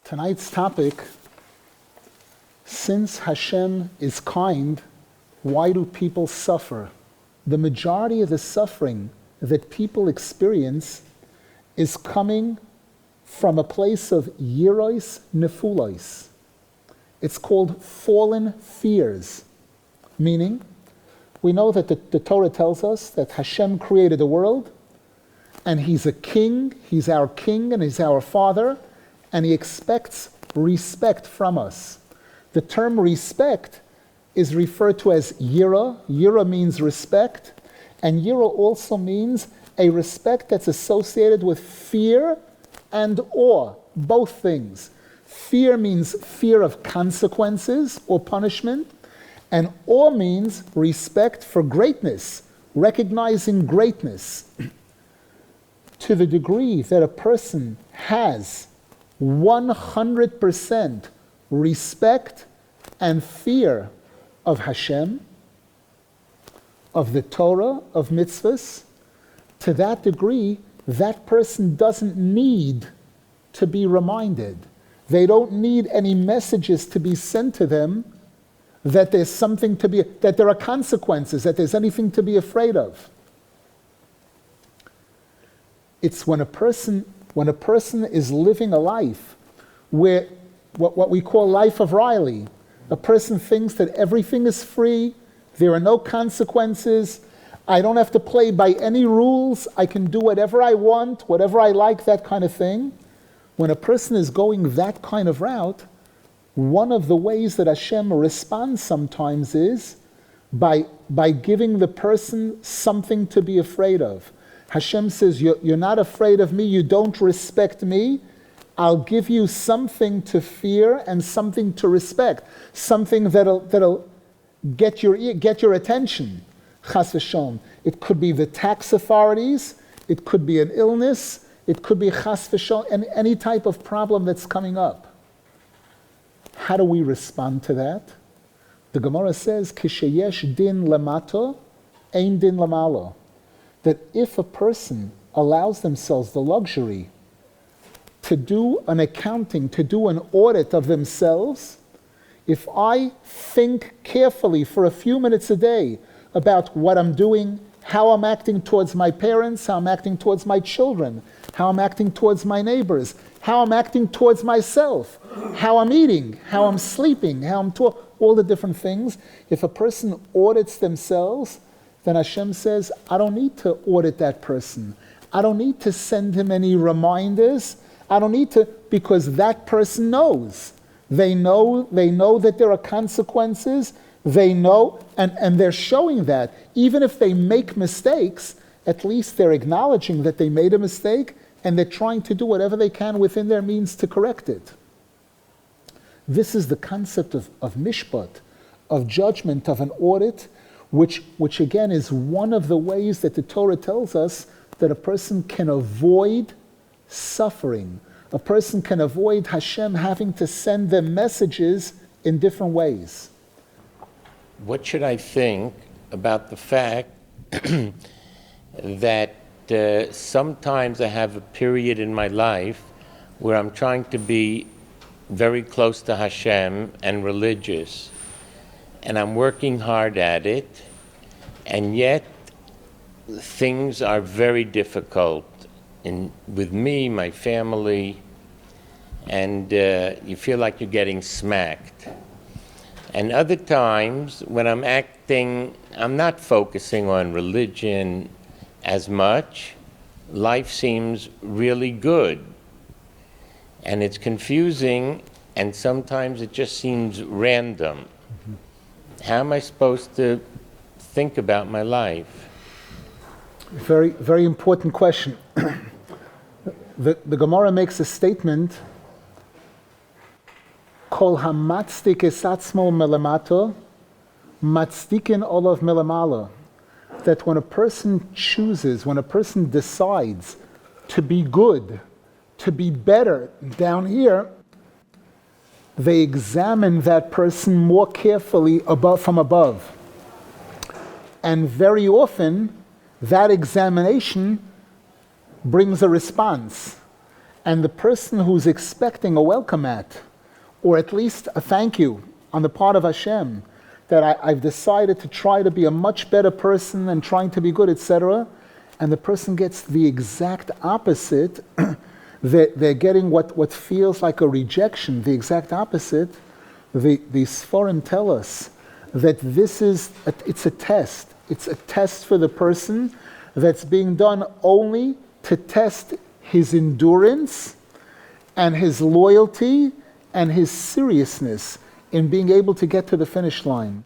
Tonight's topic, since Hashem is kind, why do people suffer? The majority of the suffering that people experience is coming from a place of yiros nefulos. It's called fallen fears, meaning we know that the Torah tells us that Hashem created the world, and He's a king, He's our king, and He's our father, and He expects respect from us. The term respect is referred to as yira. Yira means respect, and yira also means a respect that's associated with fear and awe, both things. Fear means fear of consequences or punishment, and awe means respect for greatness, recognizing greatness. To the degree that a person has 100% respect and fear of Hashem, of the Torah, of mitzvahs, to that degree, that person doesn't need to be reminded. They don't need any messages to be sent to them that there's something to be, that there are consequences, that there's anything to be afraid of. It's when a person is living a life where what we call life of Riley, a person thinks that everything is free, there are no consequences, I don't have to play by any rules, I can do whatever I want, whatever I like, that kind of thing. When a person is going that kind of route, one of the ways that Hashem responds sometimes is by giving the person something to be afraid of. Hashem says, you're not afraid of me, you don't respect me, I'll give you something to fear and something to respect, something that'll get your attention. Chas v'shalom. It could be the tax authorities, it could be an illness, it could be chas v'shalom, any type of problem that's coming up. How do we respond to that? The Gemara says, Kisheyesh din lamato, ein din lamalo. That if a person allows themselves the luxury to do an accounting, to do an audit of themselves, if I think carefully for a few minutes a day about what I'm doing, how I'm acting towards my parents, how I'm acting towards my children, how I'm acting towards my neighbors, how I'm acting towards myself, how I'm eating, how I'm sleeping, how I'm all the different things. If a person audits themselves, then Hashem says, I don't need to audit that person. I don't need to send him any reminders. I don't need to, because that person knows. They know that there are consequences. They know, and they're showing that. Even if they make mistakes, at least they're acknowledging that they made a mistake, and they're trying to do whatever they can within their means to correct it. This is the concept of mishpat, of judgment, of an audit, which again is one of the ways that the Torah tells us that a person can avoid suffering. A person can avoid Hashem having to send them messages in different ways. What should I think about the fact that sometimes I have a period in my life where I'm trying to be very close to Hashem and religious, and I'm working hard at it, and yet things are very difficult with me, my family, and you feel like you're getting smacked. And other times when I'm acting, I'm not focusing on religion as much, life seems really good. And it's confusing, and sometimes it just seems random. How am I supposed to think about my life? Very, very important question. The Gemara makes a statement, Kol hamatzdik es atzmo melamato, matzdikin olav melamala. That when a person chooses, when a person decides to be good, to be better down here, they examine that person more carefully from above. And very often, that examination brings a response. and the person who's expecting a welcome mat, or at least a thank you on the part of Hashem, that I've decided to try to be a much better person and trying to be good, etc., and the person gets the exact opposite, they're getting what feels like a rejection, the exact opposite, the Sforim tell us that it's a test. It's a test for the person that's being done only to test his endurance and his loyalty and his seriousness in being able to get to the finish line.